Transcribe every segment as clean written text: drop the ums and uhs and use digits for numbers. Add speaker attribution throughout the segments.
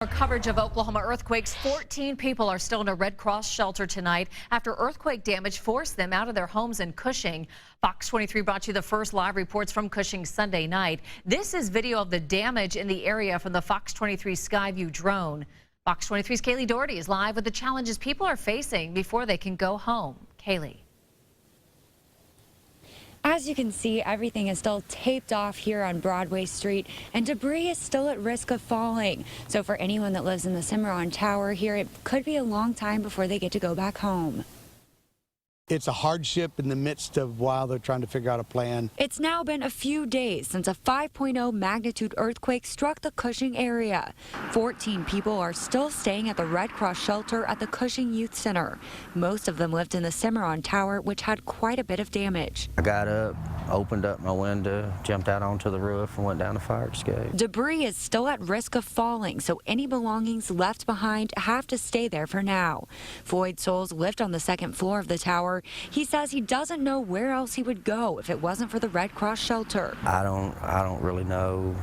Speaker 1: Our coverage of Oklahoma earthquakes. 14 people are still in a Red Cross shelter tonight after earthquake damage forced them out of their homes in Cushing. Fox 23 brought you the first live reports from Cushing Sunday night. This is video of the damage in the area from the Fox 23 Skyview drone. Fox 23's Kaylee Doherty is live with the challenges people are facing before they can go home. Kaylee.
Speaker 2: As you can see, everything is still taped off here on Broadway Street, and debris is still at risk of falling. So for anyone that lives in the Cimarron Tower here, it could be a long time before they get to go back home.
Speaker 3: It's a hardship in the midst of while they're trying to figure out a plan.
Speaker 2: It's now been a few days since a 5.0 magnitude earthquake struck the Cushing area. 14 people are still staying at the Red Cross shelter at the Cushing Youth Center. Most of them lived in the Cimarron Tower, which had quite a bit of damage.
Speaker 4: I got up, opened up my window, jumped out onto the roof, and went down the fire escape.
Speaker 2: Debris is still at risk of falling, so any belongings left behind have to stay there for now. Floyd Souls lived on the second floor of the tower. He says he doesn't know where else he would go if it wasn't for the Red Cross shelter.
Speaker 4: I don't really know.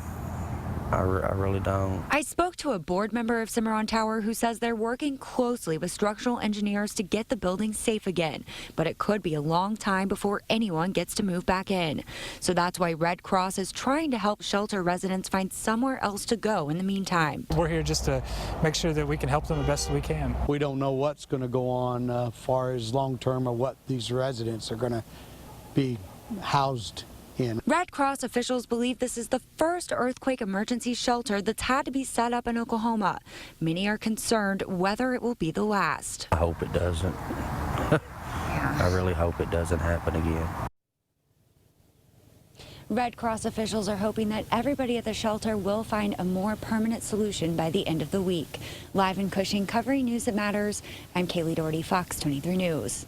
Speaker 4: I really don't.
Speaker 2: I spoke to a board member of Cimarron Tower who says they're working closely with structural engineers to get the building safe again, but it could be a long time before anyone gets to move back in. So that's why Red Cross is trying to help shelter residents find somewhere else to go in the meantime.
Speaker 5: We're here just to make sure that we can help them the best we can.
Speaker 3: We don't know what's going to go on as far as long term or what these residents are going to be housed in.
Speaker 2: Red Cross officials believe this is the first earthquake emergency shelter that's had to be set up in Oklahoma. Many are concerned whether it will be the last.
Speaker 4: I hope it doesn't. I really hope it doesn't happen again.
Speaker 2: Red Cross officials are hoping that everybody at the shelter will find a more permanent solution by the end of the week. Live in Cushing, covering news that matters, I'm Kaylee Doherty, Fox 23 News.